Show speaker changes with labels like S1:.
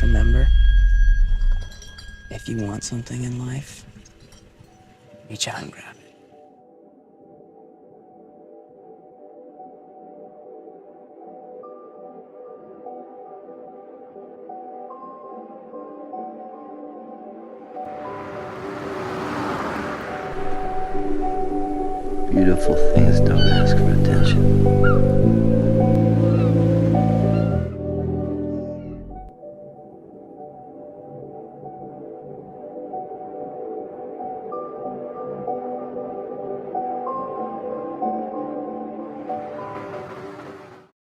S1: remember, if you want something in life, reach out and grab it.
S2: Beautiful things don't ask for attention.